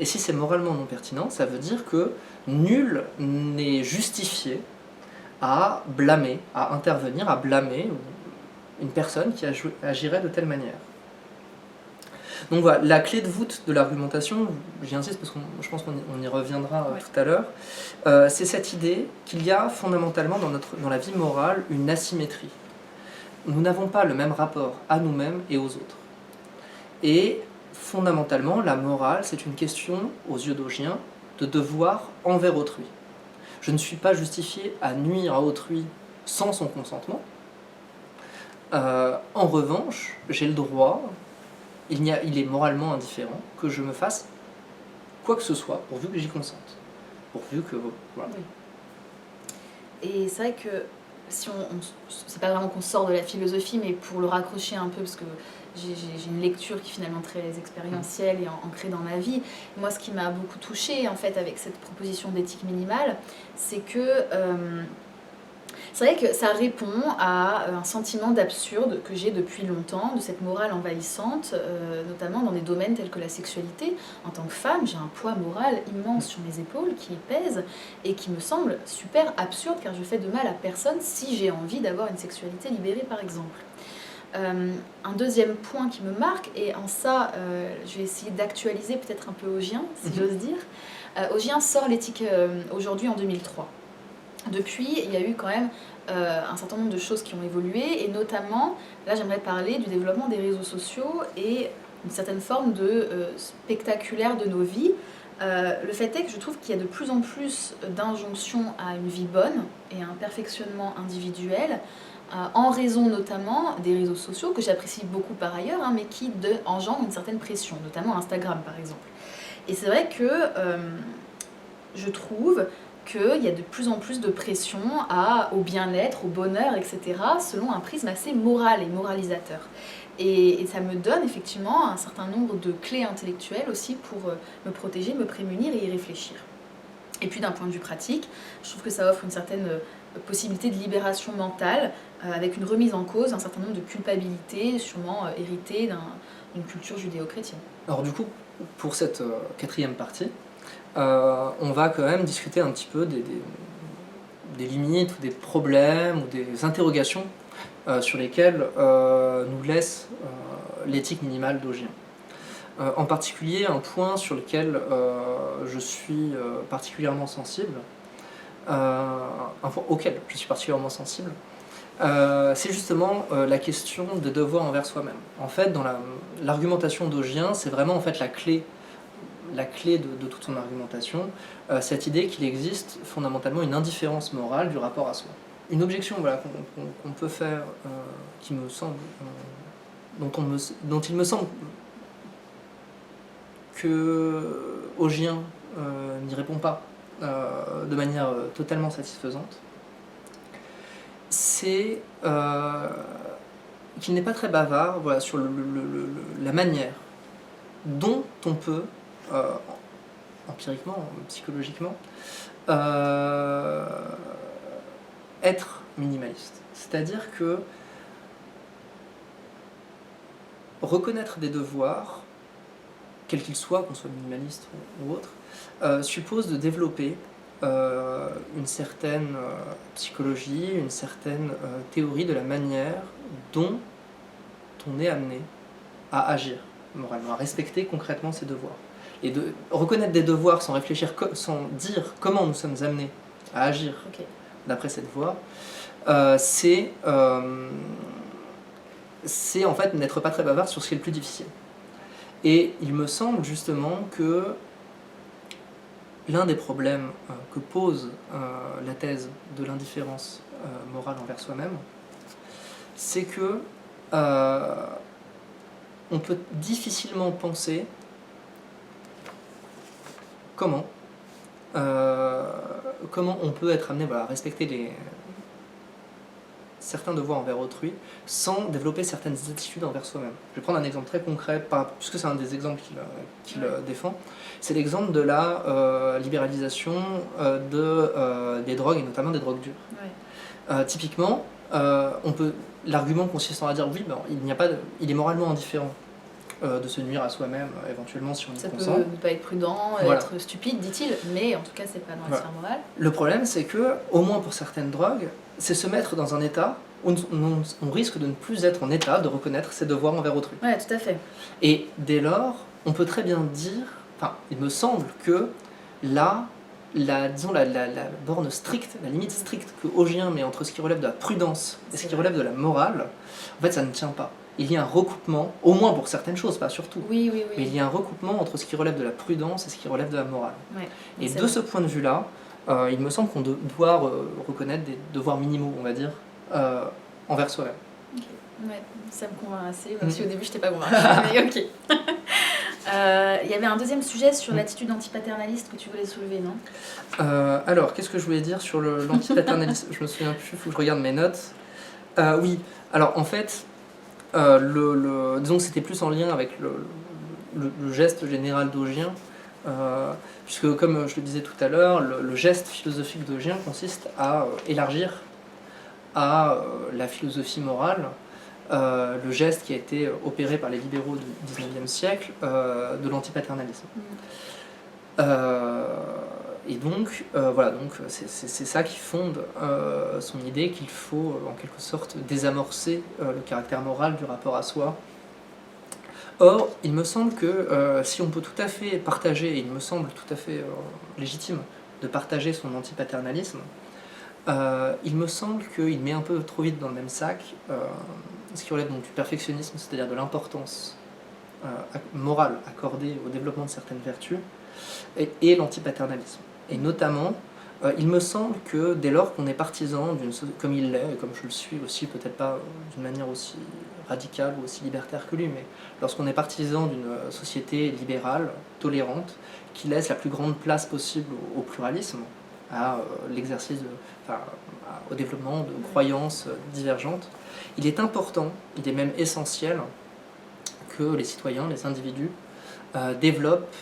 Et si c'est moralement non pertinent, ça veut dire que nul n'est justifié à blâmer, à intervenir, à blâmer une personne qui agirait de telle manière. Donc voilà, la clé de voûte de l'argumentation, j'y insiste parce que je pense qu'on y reviendra tout à l'heure, c'est cette idée qu'il y a fondamentalement dans la vie morale une asymétrie. Nous n'avons pas le même rapport à nous-mêmes et aux autres. Et fondamentalement, la morale, c'est une question, aux yeux d'Augien, de devoir envers autrui. Je ne suis pas justifié à nuire à autrui sans son consentement. En revanche, j'ai le droit, il est moralement indifférent que je me fasse quoi que ce soit, pourvu que j'y consente. Pourvu que... Voilà. Oui. Et c'est vrai que si c'est pas vraiment qu'on sort de la philosophie, mais pour le raccrocher un peu, parce que j'ai une lecture qui est finalement très expérientielle et ancrée dans ma vie. Moi, ce qui m'a beaucoup touchée en fait avec cette proposition d'éthique minimale, c'est que c'est vrai que ça répond à un sentiment d'absurde que j'ai depuis longtemps, de cette morale envahissante, notamment dans des domaines tels que la sexualité. En tant que femme, j'ai un poids moral immense sur mes épaules qui pèse et qui me semble super absurde car je fais de mal à personne si j'ai envie d'avoir une sexualité libérée par exemple. Un deuxième point qui me marque, et en ça je vais essayer d'actualiser peut-être un peu Augien, si j'ose dire. Augien sort l'éthique aujourd'hui en 2003. Depuis, il y a eu quand même un certain nombre de choses qui ont évolué, et notamment, là j'aimerais parler du développement des réseaux sociaux et une certaine forme de spectaculaire de nos vies. Le fait est que je trouve qu'il y a de plus en plus d'injonctions à une vie bonne et à un perfectionnement individuel, en raison notamment des réseaux sociaux, que j'apprécie beaucoup par ailleurs, mais qui engendrent une certaine pression, notamment Instagram par exemple. Et c'est vrai que je trouve qu'il y a de plus en plus de pression au bien-être, au bonheur, etc., selon un prisme assez moral et moralisateur. Et ça me donne effectivement un certain nombre de clés intellectuelles aussi pour me protéger, me prémunir et y réfléchir. Et puis d'un point de vue pratique, je trouve que ça offre une certaine possibilité de libération mentale, avec une remise en cause d'un certain nombre de culpabilités, sûrement héritées d'une culture judéo-chrétienne. Alors du coup, pour cette quatrième partie, on va quand même discuter un petit peu des limites, ou des problèmes, ou des interrogations sur lesquelles nous laisse l'éthique minimale d'Augien. En particulier, un point sur lequel je suis particulièrement sensible, un point auquel je suis particulièrement sensible, c'est justement la question de devoir envers soi-même. En fait, dans l'argumentation d'Augien, c'est vraiment en fait la clé de toute son argumentation, cette idée qu'il existe fondamentalement une indifférence morale du rapport à soi. Une objection qu'on peut faire, qui me semble, dont il me semble que Augien n'y répond pas de manière totalement satisfaisante, c'est qu'il n'est pas très bavard sur la manière dont on peut, empiriquement, psychologiquement, être minimaliste. C'est-à-dire que reconnaître des devoirs, quels qu'ils soient, qu'on soit minimaliste ou autre, suppose de développer une certaine psychologie, une certaine théorie de la manière dont on est amené à agir moralement, à respecter concrètement ses devoirs. Et de reconnaître des devoirs sans réfléchir, sans dire comment nous sommes amenés à agir d'après cette voie, c'est en fait n'être pas très bavard sur ce qui est le plus difficile. Et il me semble justement que l'un des problèmes que pose la thèse de l'indifférence morale envers soi-même, c'est que on peut difficilement penser comment on peut être amené à respecter certains devoirs envers autrui sans développer certaines attitudes envers soi-même. Je vais prendre un exemple très concret, puisque c'est un des exemples qu'il défend. C'est l'exemple de la libéralisation des drogues, et notamment des drogues dures. Typiquement, l'argument consistant à dire oui, il est moralement indifférent de se nuire à soi-même, éventuellement si on y consent. Ça peut ne pas être prudent, être stupide, dit-il, mais en tout cas c'est pas dans la sphère morale. Le problème c'est que, au moins pour certaines drogues, c'est se mettre dans un état on risque de ne plus être en état de reconnaître ses devoirs envers autrui. Ouais, tout à fait. Et dès lors, on peut très bien dire, enfin, il me semble que là, disons la borne stricte, la limite stricte que Augien met entre ce qui relève de la prudence et ce qui relève de la morale, en fait, ça ne tient pas. Il y a un recoupement, au moins pour certaines choses, pas surtout, Oui. mais il y a un recoupement entre ce qui relève de la prudence et ce qui relève de la morale. Ouais, Et c'est de vrai. ce point de vue-là, il me semble qu'on doit reconnaître des devoirs minimaux, on va dire, envers soi-même. Ok. Ouais, ça me convainc assez, même si au début je n'étais pas convaincue, mais ok. Il y avait un deuxième sujet sur l'attitude antipaternaliste que tu voulais soulever, non? Alors, qu'est-ce que je voulais dire sur l'antipaternalisme? Je me souviens plus, il faut que je regarde mes notes. Oui, alors en fait, disons que c'était plus en lien avec le geste général d'Augien, puisque comme je le disais tout à l'heure, le geste philosophique d'Augien consiste à élargir à la philosophie morale le geste qui a été opéré par les libéraux du XIXe siècle de l'antipaternalisme. Et donc, voilà, donc c'est ça qui fonde son idée qu'il faut en quelque sorte désamorcer le caractère moral du rapport à soi. Or, il me semble que si on peut tout à fait partager, et il me semble tout à fait légitime de partager son antipaternalisme, il me semble qu'il met un peu trop vite dans le même sac ce qui relève donc du perfectionnisme, c'est-à-dire de l'importance morale accordée au développement de certaines vertus, et l'antipaternalisme. Et notamment, il me semble que dès lors qu'on est partisan, comme il l'est, et comme je le suis aussi, peut-être pas d'une manière aussi radicale ou aussi libertaire que lui, mais lorsqu'on est partisan d'une société libérale, tolérante, qui laisse la plus grande place possible au pluralisme, à l'exercice, au développement de croyances divergentes, il est important, il est même essentiel que les citoyens, les individus, développent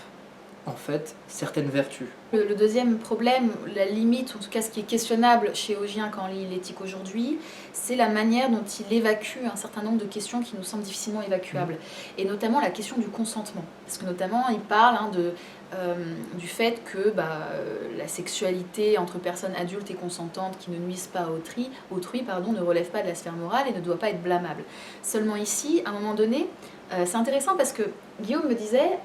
en fait certaines vertus. Le deuxième problème, la limite, en tout cas ce qui est questionnable chez Augien quand on lit l'éthique aujourd'hui, c'est la manière dont il évacue un certain nombre de questions qui nous semblent difficilement évacuables. Et notamment la question du consentement. Parce que notamment il parle du fait que la sexualité entre personnes adultes et consentantes qui ne nuisent pas à autrui ne relève pas de la sphère morale et ne doit pas être blâmable. Seulement ici, à un moment donné, c'est intéressant parce que Guillaume me disait,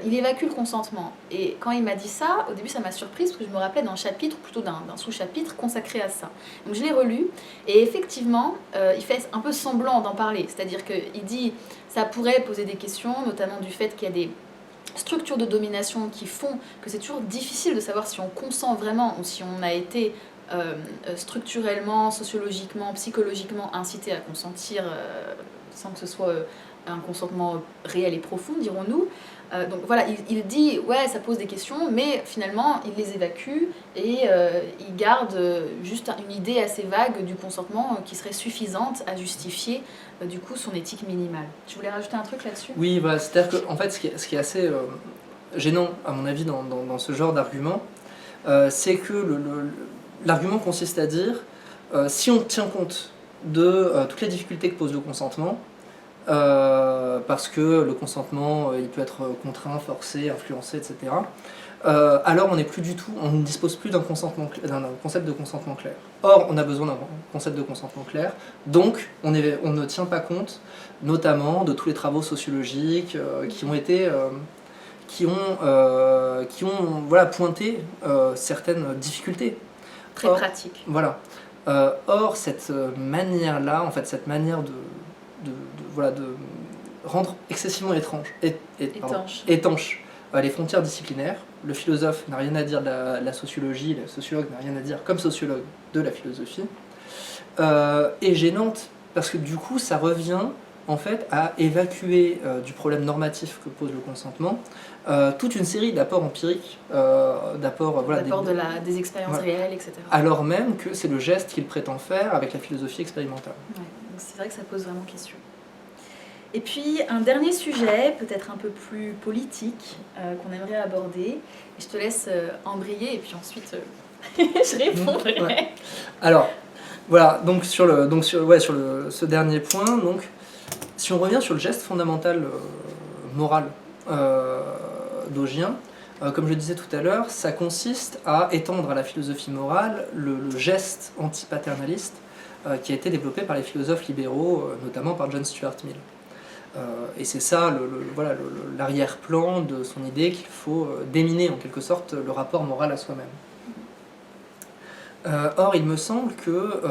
il évacue le consentement. Et quand il m'a dit ça, au début ça m'a surprise parce que je me rappelais d'un chapitre, ou plutôt d'un sous-chapitre consacré à ça. Donc je l'ai relu et effectivement, il fait un peu semblant d'en parler. C'est-à-dire qu'il dit, ça pourrait poser des questions, notamment du fait qu'il y a des structures de domination qui font que c'est toujours difficile de savoir si on consent vraiment ou si on a été structurellement, sociologiquement, psychologiquement incité à consentir sans que ce soit un consentement réel et profond, dirons-nous. Donc voilà, il dit, ouais, ça pose des questions, mais finalement, il les évacue et il garde juste une idée assez vague du consentement qui serait suffisante à justifier du coup son éthique minimale. Tu voulais rajouter un truc là-dessus? Oui, voilà, c'est-à-dire que en fait, ce qui est assez gênant, à mon avis, dans ce genre d'argument, c'est que l'argument consiste à dire, si on tient compte de toutes les difficultés que pose le consentement, parce que le consentement il peut être contraint, forcé, influencé, etc. Alors on ne dispose plus d'un concept de consentement clair. Or on a besoin d'un concept de consentement clair, donc on ne tient pas compte notamment de tous les travaux sociologiques qui ont pointé certaines difficultés. Très pratique. Voilà. Or cette manière-là, en fait, cette manière de rendre excessivement étanche les frontières disciplinaires. Le philosophe n'a rien à dire de la sociologie, le sociologue n'a rien à dire comme sociologue de la philosophie, est gênante parce que du coup ça revient en fait à évacuer du problème normatif que pose le consentement toute une série d'apports empiriques, des expériences réelles, etc. Alors même que c'est le geste qu'il prétend faire avec la philosophie expérimentale. Ouais, donc c'est vrai que ça pose vraiment question. Et puis un dernier sujet, peut-être un peu plus politique, qu'on aimerait aborder. Et je te laisse embrayer et puis ensuite je répondrai. Ouais. Alors, voilà, donc sur ce dernier point, donc, si on revient sur le geste fondamental moral d'Augien, comme je disais tout à l'heure, ça consiste à étendre à la philosophie morale le geste antipaternaliste qui a été développé par les philosophes libéraux, notamment par John Stuart Mill. Et c'est ça voilà, l'arrière-plan de son idée qu'il faut déminer en quelque sorte le rapport moral à soi-même. Or, il me semble que,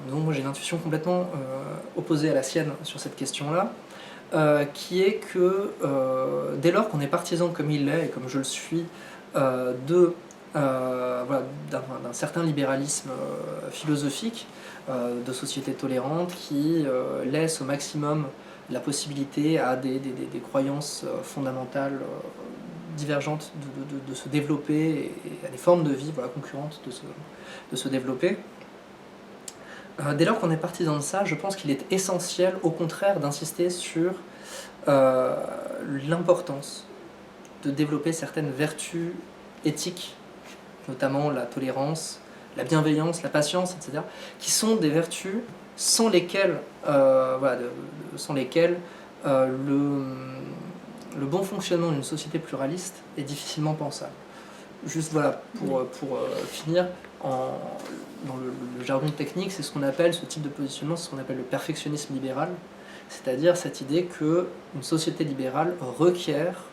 moi j'ai une intuition complètement opposée à la sienne sur cette question-là, qui est que dès lors qu'on est partisan comme il l'est, et comme je le suis, d'un certain libéralisme philosophique, de société tolérante qui laisse au maximum la possibilité à des croyances fondamentales divergentes de se développer et à des formes de vie concurrentes de se développer. Dès lors qu'on est partisan de ça, je pense qu'il est essentiel, au contraire, d'insister sur l'importance de développer certaines vertus éthiques, notamment la tolérance, la bienveillance, la patience, etc., qui sont des vertus sans lesquelles, le bon fonctionnement d'une société pluraliste est difficilement pensable. Juste pour finir, dans le jargon technique, c'est ce qu'on appelle, ce type de positionnement, c'est ce qu'on appelle le perfectionnisme libéral, c'est-à-dire cette idée qu'une société libérale requiert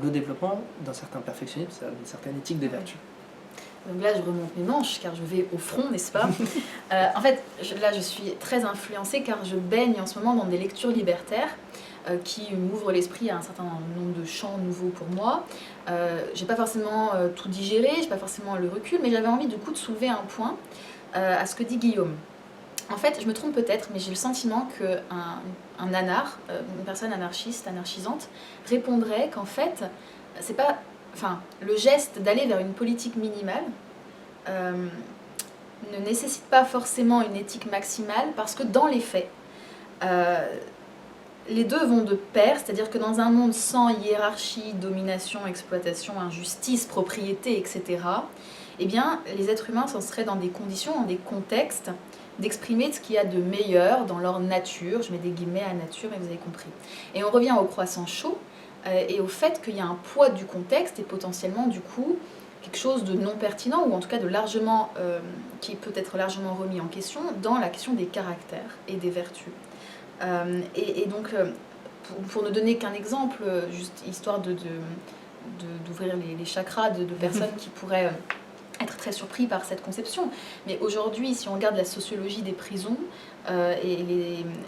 le développement d'un certain perfectionnisme, c'est-à-dire d'une certaine éthique des vertus. Donc là, je remonte mes manches car je vais au front, n'est-ce pas? En fait, là, je suis très influencée car je baigne en ce moment dans des lectures libertaires qui m'ouvrent l'esprit à un certain nombre de champs nouveaux pour moi. J'ai pas forcément tout digéré, j'ai pas forcément le recul, mais j'avais envie du coup de soulever un point à ce que dit Guillaume. En fait, je me trompe peut-être, mais j'ai le sentiment qu'un anard, une personne anarchiste, anarchisante, répondrait qu'en fait, c'est pas... Enfin, le geste d'aller vers une politique minimale ne nécessite pas forcément une éthique maximale parce que dans les faits, les deux vont de pair, c'est-à-dire que dans un monde sans hiérarchie, domination, exploitation, injustice, propriété, etc., eh bien, les êtres humains s'en seraient dans des conditions, dans des contextes d'exprimer ce qu'il y a de meilleur dans leur nature, je mets des guillemets à nature, mais vous avez compris. Et on revient au croissant chaud, et au fait qu'il y a un poids du contexte et potentiellement du coup quelque chose de non pertinent ou en tout cas de largement qui peut être largement remis en question dans la question des caractères et des vertus. Et donc pour ne donner qu'un exemple, juste histoire d'ouvrir les chakras de personnes qui pourraient être très surpris par cette conception. Mais aujourd'hui, si on regarde la sociologie des prisons et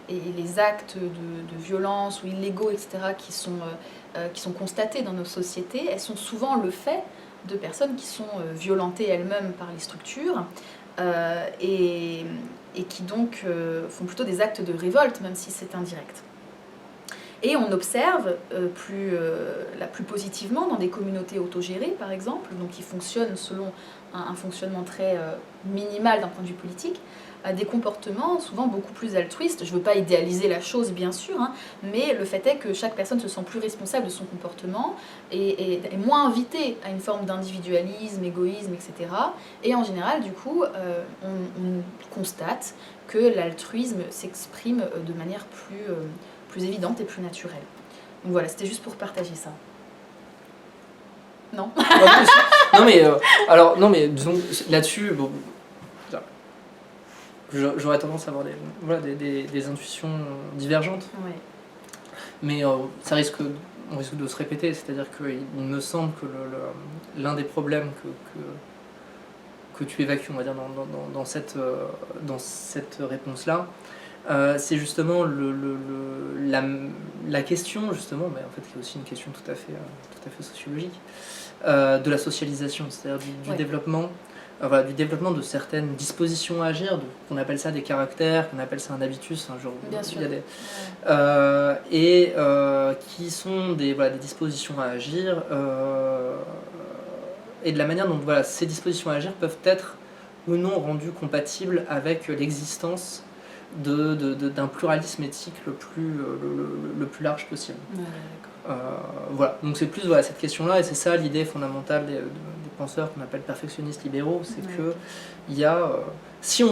les actes de violence ou illégaux, etc., qui sont constatés dans nos sociétés, elles sont souvent le fait de personnes qui sont violentées elles-mêmes par les structures et qui donc font plutôt des actes de révolte, même si c'est indirect. Et on observe la plus positivement dans des communautés autogérées, par exemple, donc qui fonctionnent selon un fonctionnement très minimal d'un point de vue politique, des comportements souvent beaucoup plus altruistes. Je ne veux pas idéaliser la chose, bien sûr, hein, mais le fait est que chaque personne se sent plus responsable de son comportement et est moins invitée à une forme d'individualisme, égoïsme, etc. Et en général, du coup, on constate que l'altruisme s'exprime de manière plus évidente et plus naturelle. Donc voilà, c'était juste pour partager ça. Non. Non mais disons là-dessus, bon, j'aurais tendance à avoir des intuitions divergentes. Ouais. Mais on risque de se répéter, c'est-à-dire qu'il me semble que l'un des problèmes que tu évacues, on va dire, dans cette réponse-là, c'est justement la question, justement, mais en fait qui est aussi une question tout à fait sociologique, de la socialisation, c'est-à-dire du développement. Du développement de certaines dispositions à agir, qu'on appelle ça des caractères, qu'on appelle ça un habitus, Bien sûr. Qui sont des dispositions à agir, et de la manière dont ces dispositions à agir peuvent être ou non rendues compatibles avec l'existence d'un pluralisme éthique le plus large possible. Voilà, donc c'est plus cette question-là, et c'est ça l'idée fondamentale des penseurs qu'on appelle perfectionnistes libéraux, c'est que si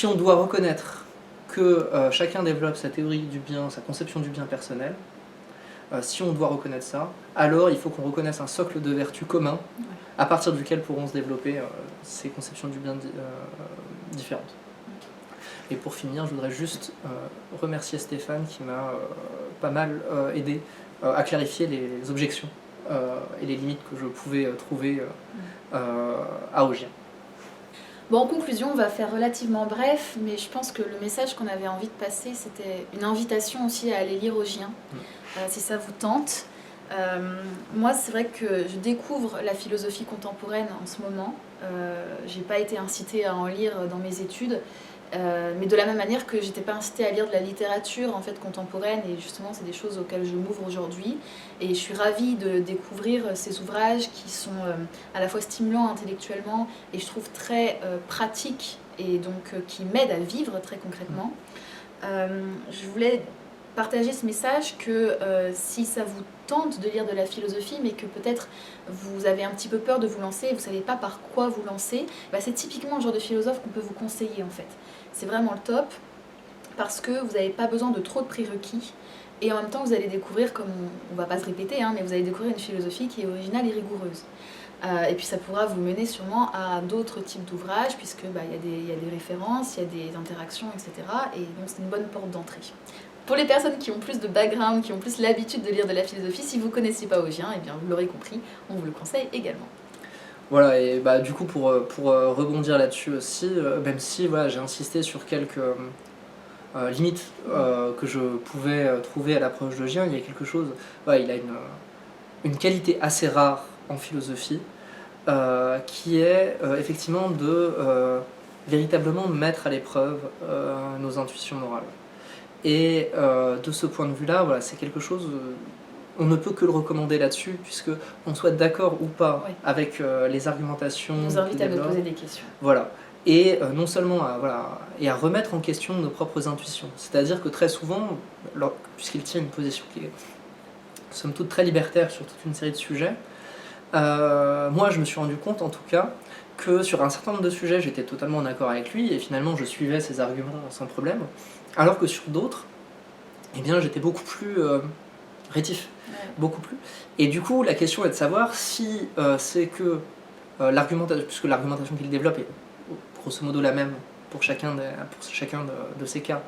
on doit reconnaître que chacun développe sa théorie du bien, sa conception du bien personnel, si on doit reconnaître ça, alors il faut qu'on reconnaisse un socle de vertus commun à partir duquel pourront se développer ces conceptions du bien différentes. Et pour finir, je voudrais juste remercier Stéphane qui m'a pas mal aidé à clarifier les objections et les limites que je pouvais trouver à Augien. Bon, en conclusion, on va faire relativement bref, mais je pense que le message qu'on avait envie de passer, c'était une invitation aussi à aller lire Augien, si ça vous tente. Moi, c'est vrai que je découvre la philosophie contemporaine en ce moment. J'ai pas été incitée à en lire dans mes études, mais de la même manière que j'étais pas incitée à lire de la littérature en fait contemporaine, et justement c'est des choses auxquelles je m'ouvre aujourd'hui, et je suis ravie de découvrir ces ouvrages qui sont à la fois stimulants intellectuellement et je trouve très pratiques, et donc qui m'aident à vivre très concrètement. Je voulais partager ce message que si ça vous tente de lire de la philosophie, mais que peut-être vous avez un petit peu peur de vous lancer et vous ne savez pas par quoi vous lancer, bah c'est typiquement le genre de philosophe qu'on peut vous conseiller en fait. C'est vraiment le top, parce que vous n'avez pas besoin de trop de prérequis, et en même temps vous allez découvrir, comme on ne va pas se répéter, hein, mais vous allez découvrir une philosophie qui est originale et rigoureuse. Et puis ça pourra vous mener sûrement à d'autres types d'ouvrages, puisque bah, y a des références, il y a des interactions, etc. Et donc c'est une bonne porte d'entrée. Pour les personnes qui ont plus de background, qui ont plus l'habitude de lire de la philosophie, si vous ne connaissez pas Augien, eh bien vous l'aurez compris, on vous le conseille également. Voilà, et bah, du coup pour rebondir là-dessus aussi, même si voilà, j'ai insisté sur quelques limites que je pouvais trouver à l'approche d'Augien, il y a quelque chose, il a une qualité assez rare en philosophie, qui est effectivement de véritablement mettre à l'épreuve nos intuitions morales. Et de ce point de vue-là, voilà, c'est quelque chose, on ne peut que le recommander là-dessus, puisque on soit d'accord ou pas avec les argumentations. On vous invite à nous poser des questions. Voilà. Et non seulement à remettre en question nos propres intuitions. C'est-à-dire que très souvent, puisqu'il tient une position qui est somme toute très libertaire sur toute une série de sujets, moi je me suis rendu compte en tout cas que sur un certain nombre de sujets j'étais totalement en accord avec lui et finalement je suivais ses arguments sans problème, alors que sur d'autres, eh bien j'étais beaucoup plus rétif, beaucoup plus. Et du coup la question est de savoir si c'est que l'argumentation, puisque l'argumentation qu'il développe est grosso modo la même pour chacun de ces cas,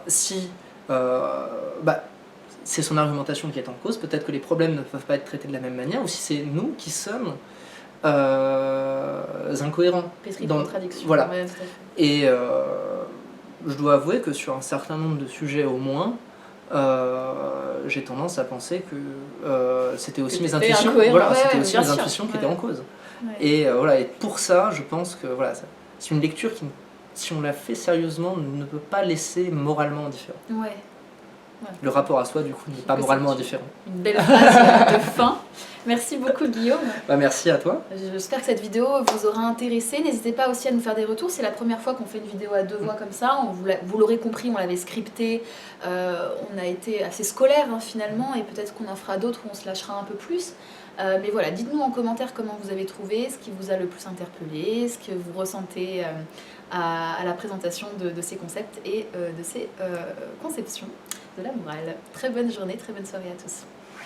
si c'est son argumentation qui est en cause, peut-être que les problèmes ne peuvent pas être traités de la même manière, ou si c'est nous qui sommes incohérents. Pétri de contradiction. Voilà. Ouais, et je dois avouer que sur un certain nombre de sujets au moins, j'ai tendance à penser que c'était aussi mes intuitions, mes intuitions qui étaient en cause. Ouais. Et et pour ça, je pense que c'est une lecture qui, si on la fait sérieusement, ne peut pas laisser moralement indifférent. Ouais. Le rapport à soi, du coup, n'est pas moralement indifférent. Une belle phrase de fin. Merci beaucoup, Guillaume. Merci à toi. J'espère que cette vidéo vous aura intéressé. N'hésitez pas aussi à nous faire des retours. C'est la première fois qu'on fait une vidéo à deux voix comme ça. Vous l'aurez compris, on l'avait scripté. On a été assez scolaire finalement, et peut-être qu'on en fera d'autres où on se lâchera un peu plus. Mais voilà, dites-nous en commentaire comment vous avez trouvé, ce qui vous a le plus interpellé, ce que vous ressentez à la présentation de ces concepts et de ces conceptions de la morale. Très bonne journée, très bonne soirée à tous.